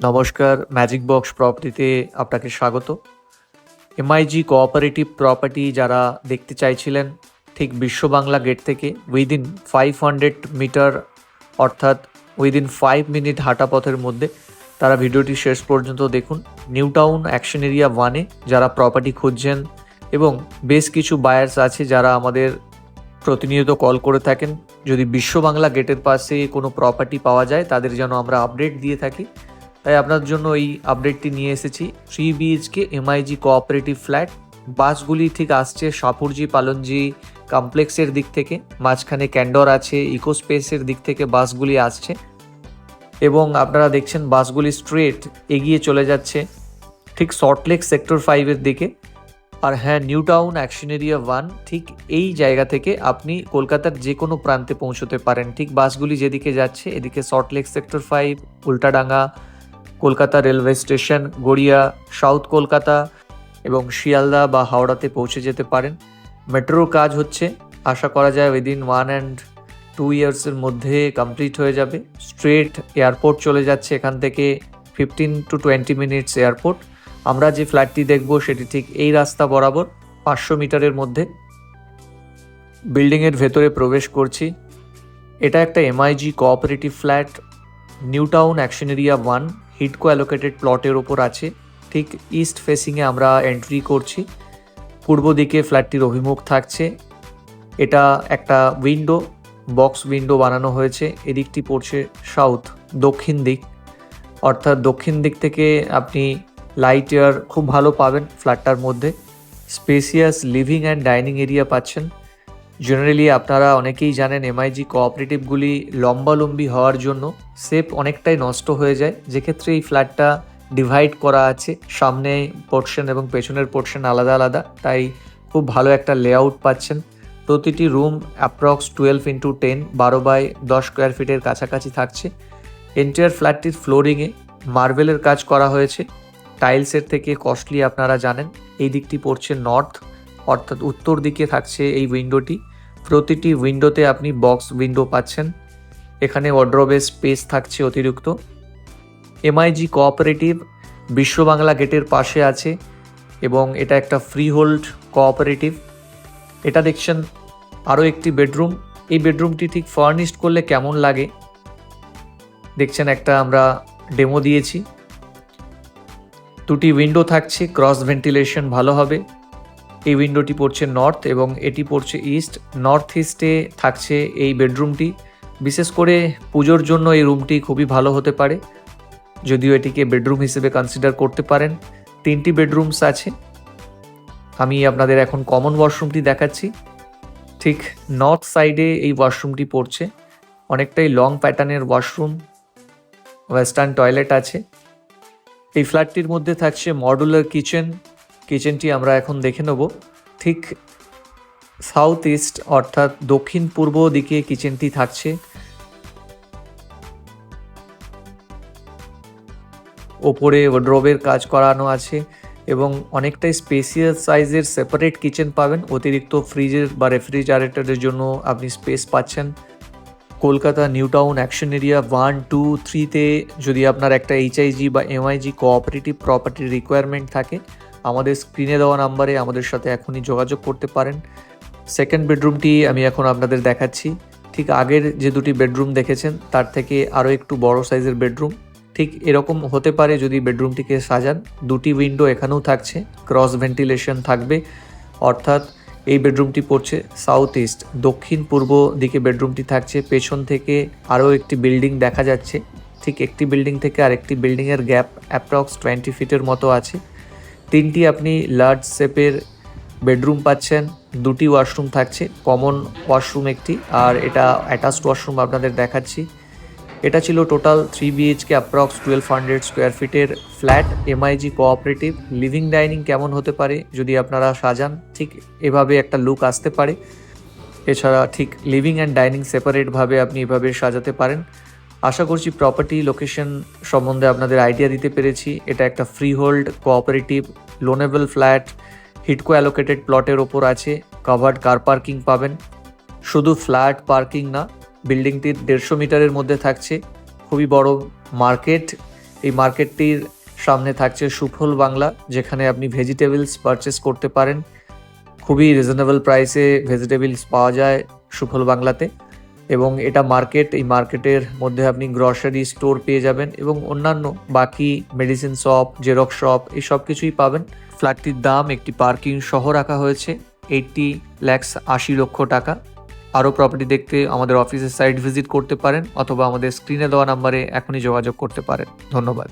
নমস্কার, magic box প্রপার্টিতে আপনাকে স্বাগত। এমআইজি কোঅপারেটিভ প্রপার্টি যারা দেখতে চাইছিলেন ঠিক বিশ্ব বাংলা গেট থেকে উইদিন 500 মিটার অর্থাৎ উইদিন 5 মিনিট হাঁটা পথের মধ্যে, তারা ভিডিওটি শেষ পর্যন্ত দেখুন। নিউ টাউন অ্যাকশন এরিয়া 1-এ যারা প্রপার্টি খুঁজছেন এবং বেশ কিছু বায়ার্স আছে যারা আমাদের প্রতিনিয়ত কল করে থাকেন, যদি বিশ্ব বাংলা গেটের পাশে কোনো প্রপার্টি পাওয়া যায় তাদের যেন আমরা আপডেট দিয়ে থাকি, তাই আপনার জন্য এই আপডেটটি নিয়ে এসেছি। 3 BHK এমআইজি কোঅপারেটিভ ফ্ল্যাট। বাসগুলি ঠিক আসছে সাপুরজি পালনজি কমপ্লেক্সের দিক থেকে, মাঝখানে ক্যান্ডর আছে, ইকো স্পেসের দিক থেকে বাসগুলি আসছে এবং আপনারা দেখছেন বাসগুলি স্ট্রেট এগিয়ে চলে যাচ্ছে ঠিক সল্টলেক সেক্টর 5-এর দিকে। আর হ্যাঁ, নিউ টাউন অ্যাকশন এরিয়া 1 ঠিক এই জায়গা থেকে আপনি কলকাতার যে কোনো প্রান্তে পৌঁছতে পারেন। ঠিক বাসগুলি যেদিকে যাচ্ছে এদিকে Salt Lake sector 5, Ultadanga, Kolkata railway station, Garia, south Kolkata এবং শিয়ালদা বা হাওড়াতে পৌঁছে যেতে পারেন। মেট্রোর কাজ হচ্ছে, আশা করা যায় উইদিন 1 and 2 ইয়ার্সের মধ্যে কমপ্লিট হয়ে যাবে। স্ট্রেট এয়ারপোর্ট চলে যাচ্ছে এখান থেকে, 15 to 20 মিনিটস এয়ারপোর্ট। আমরা যে ফ্ল্যাটটি দেখব সেটি ঠিক এই রাস্তা বরাবর 500 মিটারের মধ্যে। বিল্ডিংয়ের ভেতরে প্রবেশ করছি। এটা একটা MIG cooperative flat, New Town action area 1 হিডকো অ্যালোকেটেড প্লটের ওপর আছে। ঠিক ইস্ট ফেসিংয়ে আমরা এন্ট্রি করছি। পূর্ব দিকে ফ্ল্যাটটির অভিমুখ থাকছে। এটা একটা উইন্ডো, বক্স উইন্ডো বানানো হয়েছে। এদিকটি পড়ছে সাউথ, দক্ষিণ দিক, অর্থাৎ দক্ষিণ দিক থেকে আপনি লাইট এয়ার খুব ভালো পাবেন ফ্ল্যাটটার মধ্যে। Spacious living and dining area পাচ্ছেন। জেনারেলি আপনারা অনেকেই জানেন এমআইজি কোঅপারেটিভগুলি লম্বালম্বি হওয়ার জন্য শেপ অনেকটাই নষ্ট হয়ে যায়, যেক্ষেত্রে এই ফ্ল্যাটটা ডিভাইড করা আছে, সামনে পোর্শন এবং পেছনের পোর্শন আলাদা আলাদা, তাই খুব ভালো একটা লেআউট পাচ্ছেন। প্রতিটি room approx 12x10, 12x10 square ফিটের কাছাকাছি থাকছে। এন্টায়ার ফ্ল্যাটটির ফ্লোরিংয়ে মার্বেলের কাজ করা হয়েছে, টাইলসের থেকে কস্টলি আপনারা জানেন। এই দিকটি পড়ছে নর্থ, অর্থাৎ উত্তর দিকে থাকছে এই উইন্ডোটি। প্রতিটি উইন্ডোতে আপনি বক্স উইন্ডো পাচ্ছেন। এখানে ওয়ার্ড্রোবের স্পেস থাকছে অতিরিক্ত। এমআইজি কোঅপারেটিভ বিশ্ব বাংলা গেটের পাশে আছে এবং এটা একটা ফ্রি হোল্ড কোঅপারেটিভ। এটা দেখছেন আরও একটি বেডরুম। এই বেডরুমটি ঠিক ফার্নিশড করলে কেমন লাগে দেখছেন, একটা আমরা ডেমো দিয়েছি। দুটি উইন্ডো থাকছে, ক্রস ভেন্টিলেশন ভালো হবে। এই উইন্ডোটি পড়ছে নর্থ এবং এটি পড়ছে ইস্ট। নর্থ ইস্টে থাকছে এই বেডরুমটি। বিশেষ করে পুজোর জন্য এই রুমটি খুবই ভালো হতে পারে, যদিও এটিকে বেডরুম হিসেবে কনসিডার করতে পারেন। 3টি বেডরুমস আছে। আমি আপনাদের এখন কমন ওয়াশরুমটি দেখাচ্ছি। ঠিক নর্থ সাইডে এই ওয়াশরুমটি পড়ছে, অনেকটাই লং প্যাটার্নের ওয়াশরুম, ওয়েস্টার্ন টয়লেট আছে। এই ফ্ল্যাটটির মধ্যে থাকছে মডুলার কিচেন। কিচেনটি আমরা এখন দেখে নেব। ঠিক সাউথ ইস্ট অর্থাৎ দক্ষিণ পূর্ব দিকে কিচেনটি থাকছে। ওপরে ওয়ার্ড্রোবের কাজ করানো আছে এবং অনেকটাই স্পেসিয়াস সাইজের সেপারেট কিচেন পাবেন। অতিরিক্ত ফ্রিজের বা রেফ্রিজারেটরের জন্য আপনি স্পেস পাচ্ছেন। Kolkata new Town action area 1, 2, 3-তে যদি আপনার একটা এইচআইজি বা এমআইজি কোঅপারেটিভ প্রপার্টির রিকোয়ারমেন্ট থাকে, আমাদের স্ক্রিনে দেওয়া নাম্বারে আমাদের সাথে এখনই যোগাযোগ করতে পারেন। সেকেন্ড বেডরুমটি আমি এখন আপনাদের দেখাচ্ছি। ঠিক আগের যে দুটি বেডরুম দেখেছেন তার থেকে আরও একটু বড় সাইজের বেডরুম। ঠিক এরকম হতে পারে যদি বেডরুমটিকে সাজান। দুটি উইন্ডো এখানেও থাকছে, ক্রস ভেন্টিলেশন থাকবে, অর্থাৎ এই বেডরুমটি পড়ছে সাউথ ইস্ট, দক্ষিণ পূর্ব দিকে বেডরুমটি থাকছে। পেছন থেকে আরও একটি বিল্ডিং দেখা যাচ্ছে। ঠিক একটি বিল্ডিং থেকে আরেকটি বিল্ডিংয়ের গ্যাপ অ্যাপ্রক্স 20 ফিটের মতো আছে। 3টি আপনি লার্জ শেপের বেডরুম পাচ্ছেন। 2টি ওয়াশরুম থাকছে, কমন ওয়াশরুম একটি, আর এটা অ্যাটাচড ওয়াশরুম আপনাদের দেখাচ্ছি। এটা ছিল টোটাল 3 BHK অ্যাপ্রক্স 1200 স্কোয়ার ফিটের flat, MiG cooperative. Living dining কেমন হতে পারে যদি আপনারা সাজান, ঠিক এভাবে একটা লুক আসতে পারে। এছাড়া ঠিক লিভিং অ্যান্ড ডাইনিং সেপারেটভাবে আপনি এভাবে সাজাতে পারেন। আশা করছি প্রপার্টি লোকেশন সম্বন্ধে আপনাদের আইডিয়া দিতে পেরেছি। এটা একটা freehold cooperative loanable flat, হিডকো অ্যালোকেটেড প্লটের ওপর আছে। কাভার্ড কার পার্কিং পাবেন। শুধু ফ্ল্যাট পার্কিং না, বিল্ডিংটির 150 মিটারের মধ্যে থাকছে খুবই বড় মার্কেট এই মার্কেটটির সামনে থাকছে সুফল বাংলা, যেখানে আপনি ভেজিটেবলস পারচেস করতে পারেন। খুবই রিজনেবল প্রাইসে ভেজিটেবলস পাওয়া যায় সুফল বাংলাতে, এবং এটা মার্কেট, এই মার্কেটের মধ্যে আপনি গ্রসারি স্টোর পেয়ে যাবেন এবং অন্যান্য বাকি মেডিসিন শপ, জেরক্স শপ, এই সব কিছুই পাবেন। ফ্ল্যাটটির দাম একটি পার্কিং সহ রাখা হয়েছে 80 lakhs, 80 লক্ষ টাকা। আরও প্রপার্টি দেখতে আমাদের অফিসের সাইট ভিজিট করতে পারেন অথবা আমাদের স্ক্রিনে দেওয়া নাম্বারে এখনই যোগাযোগ করতে পারেন। ধন্যবাদ।